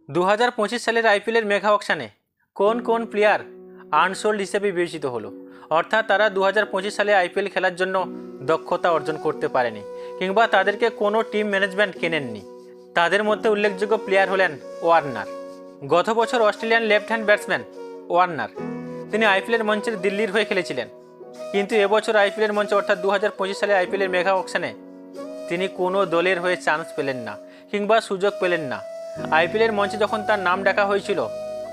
2025 সালের আইপিএলের মেগা অকশানে কোন কোন প্লেয়ার আনসোল্ড হিসেবে বিবেচিত হলো, অর্থাৎ তারা 2025 সালে আইপিএল খেলার জন্য দক্ষতা অর্জন করতে পারেনি কিংবা তাদেরকে কোনো টিম ম্যানেজমেন্ট কেনেননি। তাদের মধ্যে উল্লেখযোগ্য প্লেয়ার হলেন ওয়ার্নার। গত বছর Australian left hand batsman Warner তিনি আইপিএলের মঞ্চের দিল্লির হয়ে খেলেছিলেন, কিন্তু এবছর আইপিএলের মঞ্চে অর্থাৎ 2025 সালে আইপিএলের মেগা অকশানে তিনি কোনো দলের হয়ে চান্স পেলেন না কিংবা সুযোগ পেলেন না। আইপিএলের মঞ্চে যখন তার নাম ডাকা হয়েছিল,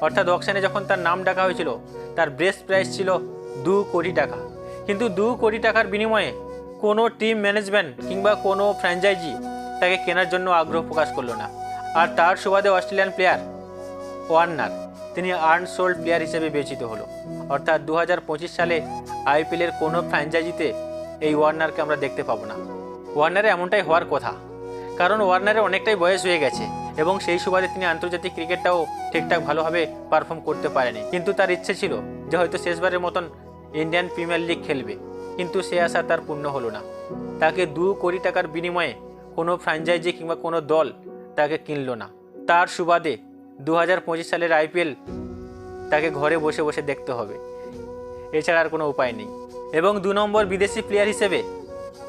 অর্থাৎ অকশানে যখন তার নাম ডাকা হয়েছিল, তার বেস্ট প্রাইস ছিল 2 কোটি টাকা। কিন্তু 2 কোটি টাকার বিনিময়ে কোনো টিম ম্যানেজমেন্ট কিংবা কোনো ফ্র্যাঞ্চাইজি তাকে কেনার জন্য আগ্রহ প্রকাশ করলো না। আর তার সুবাদে অস্ট্রেলিয়ান প্লেয়ার ওয়ার্নার তিনি আনসোল্ড প্লেয়ার হিসেবে বিবেচিত হলো। অর্থাৎ 2025 সালে আইপিএলের কোনো ফ্র্যাঞ্চাইজিতে এই ওয়ার্নারকে আমরা দেখতে পাবো না। ওয়ার্নারে এমনটাই হওয়ার কথা, কারণ ওয়ার্নারের অনেকটাই বয়স হয়ে গেছে এবং সেই সুবাদে তিনি আন্তর্জাতিক ক্রিকেটটাও ঠিকঠাক ভালোভাবে পারফর্ম করতে পারেনি। কিন্তু তার ইচ্ছে ছিল যে হয়তো শেষবারের মতন ইন্ডিয়ান প্রিমিয়ার লিগ খেলবে, কিন্তু সে আশা তার পূর্ণ হলো না। তাকে 2 কোটি টাকার বিনিময়ে কোনো ফ্র্যাঞ্চাইজি কিংবা কোনো দল তাকে কিনল না। তার সুবাদে 2025 সালের আইপিএল তাকে ঘরে বসে বসে দেখতে হবে, এছাড়া আর কোনো উপায় নেই। এবং 2 নম্বর বিদেশি প্লেয়ার হিসেবে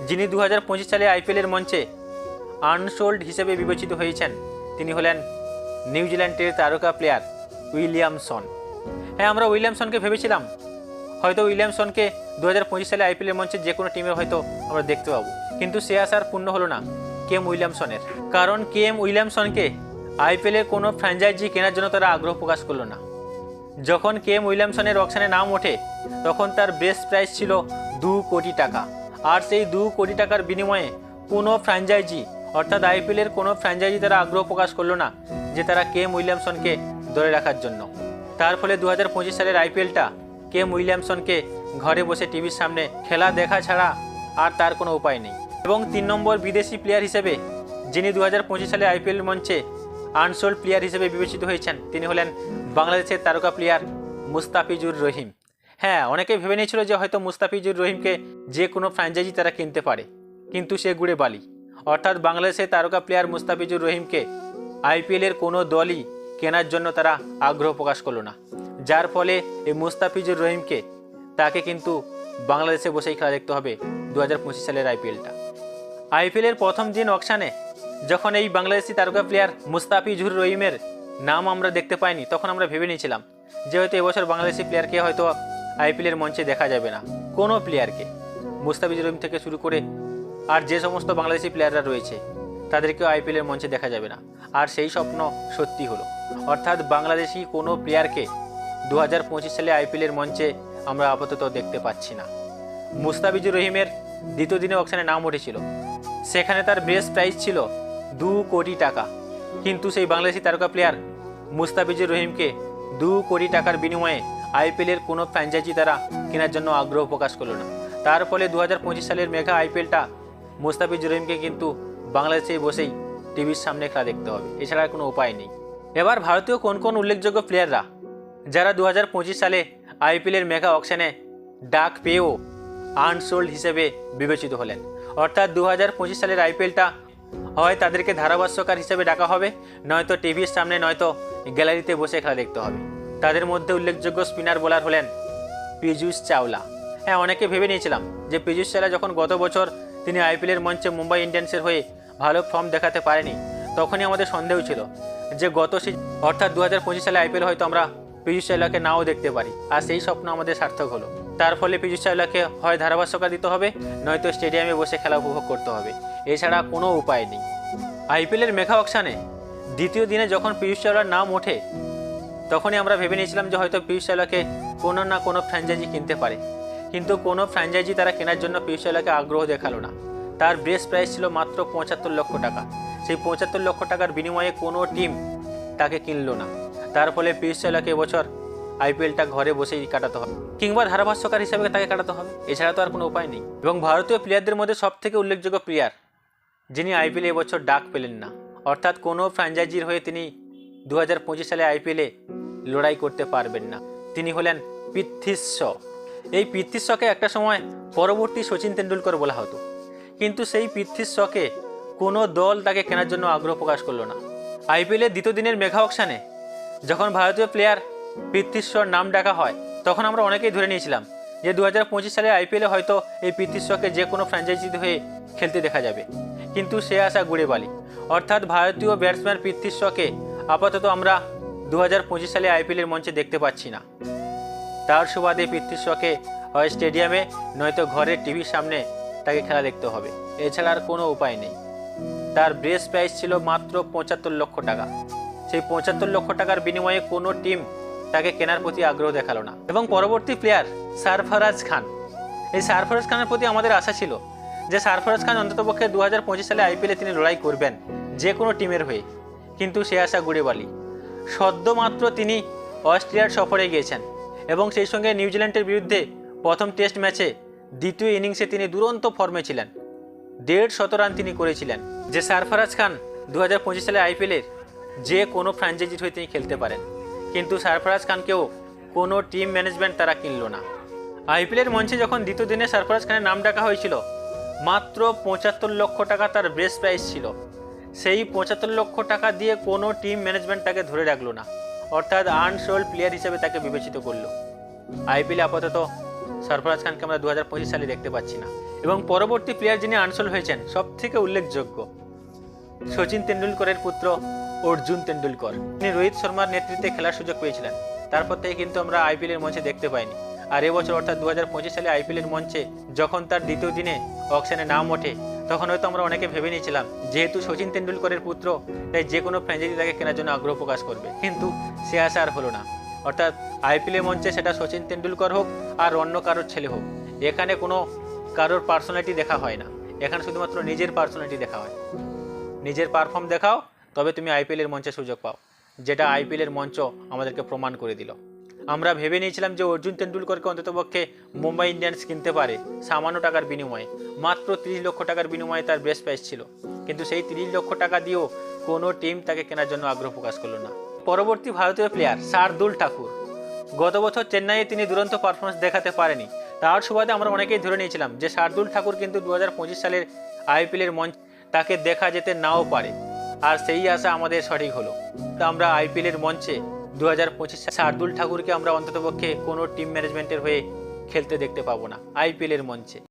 যিনি 2025 সালে আইপিএলের মঞ্চে আনসোল্ড হিসেবে বিবেচিত হয়েছেন তিনি হলেন নিউজিল্যান্ডের তারকা প্লেয়ার উইলিয়ামসন। হ্যাঁ, আমরা উইলিয়ামসনকে ভেবেছিলাম হয়তো উইলিয়ামসনকে 2025 সালে আইপিএলের মঞ্চে যে কোনো টিমে হয়তো আমরা দেখতে পাবো, কিন্তু সে আশা আর পূর্ণ হলো না কেএম উইলিয়ামসনের। কারণ কেএম উইলিয়ামসনকে আইপিএলের কোনো ফ্র্যাঞ্চাইজি কেনার জন্য তারা আগ্রহ প্রকাশ করলো না। যখন কেএম উইলিয়ামসনের অকশানে নাম ওঠে তখন তার বেস্ট প্রাইস ছিল 2 কোটি টাকা। আর সেই 2 কোটি টাকার বিনিময়ে কোনো ফ্র্যাঞ্চাইজি অর্থাৎ আইপিএলের কোনো ফ্র্যাঞ্চাইজি তারা আগ্রহ প্রকাশ করলো না যে তারা কেএম উইলিয়ামসনকে ধরে রাখার জন্য। তার ফলে 2025 সালের আইপিএলটা কেএম উইলিয়ামসনকে ঘরে বসে টিভির সামনে খেলা দেখা ছাড়া আর তার কোনো উপায় নেই। এবং 3 নম্বর বিদেশি প্লেয়ার হিসেবে যিনি 2025 সালে আইপিএল মঞ্চে আনসোল্ড প্লেয়ার হিসেবে বিবেচিত হয়েছেন তিনি হলেন বাংলাদেশের তারকা প্লেয়ার মুস্তাফিজুর রহিম। হ্যাঁ, অনেকে ভেবে নিয়েছিল যে হয়তো মুস্তাফিজুর রহিমকে যে কোনো ফ্র্যাঞ্চাইজি তারা কিনতে পারে, কিন্তু সে গুড়ে বালি। অর্থাৎ বাংলাদেশের তারকা প্লেয়ার মুস্তাফিজুর রহিমকে আইপিএলের কোনো দলই কেনার জন্য তারা আগ্রহ প্রকাশ করলো না, যার ফলে এই মুস্তাফিজুর রহিমকে তাকে কিন্তু বাংলাদেশে বসেই খেলা দেখতে হবে 2025 সালের আইপিএলটা। আইপিএলের প্রথম দিন অকশানে যখন এই বাংলাদেশি তারকা প্লেয়ার মুস্তাফিজুর রহিমের নাম আমরা দেখতে পাইনি, তখন আমরা ভেবে নিয়েছিলাম যে হয়তো এবছর বাংলাদেশি প্লেয়ারকে হয়তো আইপিএলের মঞ্চে দেখা যাবে না। কোনো প্লেয়ারকে, মুস্তাফিজুর রহিম থেকে শুরু করে আর যে সমস্ত বাংলাদেশি প্লেয়াররা রয়েছে তাদেরকেও আইপিএলের মঞ্চে দেখা যাবে না। আর সেই স্বপ্ন সত্যি হলো, অর্থাৎ বাংলাদেশি কোনো প্লেয়ারকে 2025 সালে আইপিএলের মঞ্চে আমরা আপাতত দেখতে পাচ্ছি না। মুস্তাফিজুর রহিমের দ্বিতীয় দিনে অকশানে নাম উঠেছিল, সেখানে তার বেস্ট প্রাইস ছিল 2 কোটি টাকা, কিন্তু সেই বাংলাদেশি তারকা প্লেয়ার মুস্তাফিজুর রহিমকে 2 কোটি টাকার বিনিময়ে আইপিএলের কোনো ফ্র্যাঞ্চাইজি তারা কেনার জন্য আগ্রহ প্রকাশ করলো না। তার ফলে 2025 সালের মেগা আইপিএলটা মুস্তাফিজুর রহিমকে কিন্তু বাংলাদেশে বসেই টিভির সামনে খেলা দেখতে হবে, এছাড়া কোনো উপায় নেই। এবার ভারতীয় কোন কোন উল্লেখযোগ্য প্লেয়াররা যারা 2025 সালে আইপিএলের মেগা অকশানে ডাক পেয়েও আনসোল্ড হিসেবে বিবেচিত হলেন, অর্থাৎ 2025 সালের আইপিএলটা হয় তাদেরকে ধারাভাষ্যকার হিসেবে ডাকা হবে, নয়তো টিভির সামনে নয়তো গ্যালারিতে বসে খেলা দেখতে হবে। তাদের মধ্যে উল্লেখযোগ্য স্পিনার বোলার হলেন পীযূষ চাওলা। হ্যাঁ, অনেকে ভেবে নিয়েছিলাম যে পীযূষ চাওলা যখন গত বছর তিনি আইপিএলের মঞ্চে মুম্বাই ইন্ডিয়ান্সের হয়ে ভালো ফর্ম দেখাতে পারেনি, তখনই আমাদের সন্দেহ ছিল যে গত অর্থাৎ 2025 সালে আইপিএল হয়তো আমরা পীযূষ চাওলাকে নাও দেখতে পারি। আর সেই স্বপ্ন আমাদের সার্থক হলো। তার ফলে পীযূষ চাওলাকে হয় ধারাভাষ্যকার দিতে হবে, নয়তো স্টেডিয়ামে বসে খেলা উপভোগ করতে হবে, এছাড়া কোনো উপায় নেই। আইপিএলের মেগা অকশানে দ্বিতীয় দিনে যখন পীযূষ চাওলার নাম ওঠে তখনই আমরা ভেবে নিয়েছিলাম যে হয়তো পীযূষ চাওলাকে কোনো না কোনো ফ্র্যাঞ্চাইজি কিনতে পারে, কিন্তু কোনো ফ্র্যাঞ্চাইজি তারা কেনার জন্য পীযূষ চাওলাকে আগ্রহ দেখালো না। তার বেস্ট প্রাইস ছিল মাত্র 75 লক্ষ টাকা। সেই 75 লক্ষ টাকার বিনিময়ে কোনো টিম তাকে কিনলো না। তার ফলে পীযূষ চাওলাকে এবছর আইপিএলটা ঘরে বসেই কাটাতে হবে কিংবা ধারাভাষ্যকার হিসেবে তাকে কাটাতে হবে, এছাড়া তো আর কোনো উপায় নেই। এবং ভারতীয় প্লেয়ারদের মধ্যে সবথেকে উল্লেখযোগ্য প্লেয়ার যিনি আইপিএলে এবছর ডাক পেলেন না, অর্থাৎ কোনো ফ্র্যাঞ্চাইজির হয়ে তিনি 2025 সালে আইপিএলে লড়াই করতে পারবেন না, তিনি হলেন পৃথ্বী শ। এই পৃথ্বী শকে একটা সময় পরবর্তী সচিন তেন্ডুলকর বলা হতো, কিন্তু সেই পৃথ্বী শকে কোনো দল তাকে কেনার জন্য আগ্রহ প্রকাশ করলো না। আইপিএলের দ্বিতীয় দিনের মেগা অকশনে যখন ভারতীয় প্লেয়ার পৃথ্বী শর নাম ডাকা হয়, তখন আমরা অনেকেই ধরে নিয়েছিলাম যে 2025 সালে আইপিএলে হয়তো এই পৃথ্বী শরকে যে কোনো ফ্র্যাঞ্চাইজি হয়ে খেলতে দেখা যাবে। কিন্তু সে আশা গুড়ে বালি, অর্থাৎ ভারতীয় ব্যাটসম্যান পৃথ্বী শরকে আপাতত আমরা 2025 সালে আইপিএলের মঞ্চে দেখতে পাচ্ছি না। তার সুবাদে পৃথ্বী শরকে হয় স্টেডিয়ামে নয়তো ঘরের টিভির সামনে তাকে খেলা দেখতে হবে, এছাড়া আর কোনো উপায় নেই। তার বেস প্রাইস ছিল মাত্র 75 লক্ষ টাকা। সেই 75 লক্ষ টাকার বিনিময়ে কোনো টিম তাকে কেনার প্রতি আগ্রহ দেখালো না। এবং পরবর্তী প্লেয়ার সারফরাজ খান, এই সারফরাজ খানের প্রতি আমাদের আশা ছিল যে সারফরাজ খান অন্ততপক্ষে 2025 সালে আইপিএলে তিনি লড়াই করবেন যে কোনো টিমের হয়ে, কিন্তু সে আশা গুড়ে বালি। সদ্য মাত্র তিনি অস্ট্রেলিয়ার সফরে গিয়েছেন এবং সেই সঙ্গে নিউজিল্যান্ডের বিরুদ্ধে প্রথম টেস্ট ম্যাচে দ্বিতীয় ইনিংসে তিনি দুরন্ত ফর্মে ছিলেন, 150 রান তিনি করেছিলেন। যে সারফরাজ খান 2025 সালে আইপিএলের যে কোনো ফ্র্যাঞ্চাইজির হয়ে তিনি খেলতে পারেন, কিন্তু সারফরাজ খানকেও কোনো টিম ম্যানেজমেন্ট তারা কিনল না। আইপিএলের মঞ্চে যখন দ্বিতীয় দিনে সারফরাজ খানের নাম ডাকা হয়েছিল, মাত্র 75 লক্ষ টাকা তার বেস প্রাইস ছিল। সেই 75 লক্ষ টাকা দিয়ে কোনো টিম ম্যানেজমেন্ট তাকে ধরে রাখলো না, অর্থাৎ আনসোল্ড প্লেয়ার হিসেবে তাকে বিবেচিত করলো। আইপিএলে আপাতত সারফরাজ খানকে আমরা 2025 সালে দেখতে পাচ্ছি না। এবং পরবর্তী প্লেয়ার যিনি আনসোল্ড হয়েছেন সব থেকে উল্লেখযোগ্য, সচিন তেন্ডুলকরের পুত্র অর্জুন তেন্ডুলকর। তিনি রোহিত শর্মার নেতৃত্বে খেলার সুযোগ পেয়েছিলেন, তারপর থেকে কিন্তু আমরা আইপিএলের মঞ্চে দেখতে পাইনি। আর এবছর অর্থাৎ 2025 সালে আইপিএলের মঞ্চে যখন তার দ্বিতীয় দিনে অকশনে নাম ওঠে, তখন হয়তো আমরা অনেকে ভেবে নিয়েছিলাম যেহেতু সচিন তেন্ডুলকরের পুত্র, তাই যে কোনো ফ্র্যাঞ্চাইজি তাকে কেনার জন্য আগ্রহ প্রকাশ করবে, কিন্তু সে আশা আর হলো না। অর্থাৎ আইপিএলের মঞ্চে সেটা সচিন তেন্ডুলকর হোক আর অন্য কারোর ছেলে হোক, এখানে কোনো কারোর পার্সোনালিটি দেখা হয় না, এখানে শুধুমাত্র নিজের পার্সোনালিটি দেখা হয়। নিজের পারফর্ম দেখাও, তবে তুমি আইপিএলের মঞ্চে সুযোগ পাও, যেটা আইপিএলের মঞ্চ আমাদেরকে প্রমাণ করে দিল। আমরা ভেবে নিয়েছিলাম যে অর্জুন তেন্ডুলকরকে অন্ততপক্ষে মুম্বাই ইন্ডিয়ান্স কিনতে পারে সামান্য টাকার বিনিময়ে, মাত্র 30 লক্ষ টাকার বিনিময়ে তার বেস প্রাইস ছিল, কিন্তু সেই 30 লক্ষ টাকা দিয়েও কোনো টিম তাকে কেনার জন্য আগ্রহ প্রকাশ করলো না। পরবর্তী ভারতীয় প্লেয়ার শার্দুল ঠাকুর, গত বছর চেন্নাইয়ে তিনি দুরন্ত পারফরমেন্স দেখাতে পারেনি, তার সুবাদে আমরা অনেকেই ধরে নিয়েছিলাম যে শার্দুল ঠাকুর কিন্তু 2025 সালের আইপিএলের মঞ্চ তাকে দেখা যেতে নাও পারে, আর সেই আশা আমাদের সঠিক হলো। তা আমরা আইপিএলের মঞ্চে 2025 সালে শার্দুল ঠাকুরকে আমরা অন্ততপক্ষে কোনো টিম ম্যানেজমেন্টের হয়ে খেলতে দেখতে পাবো না আইপিএলের মঞ্চে।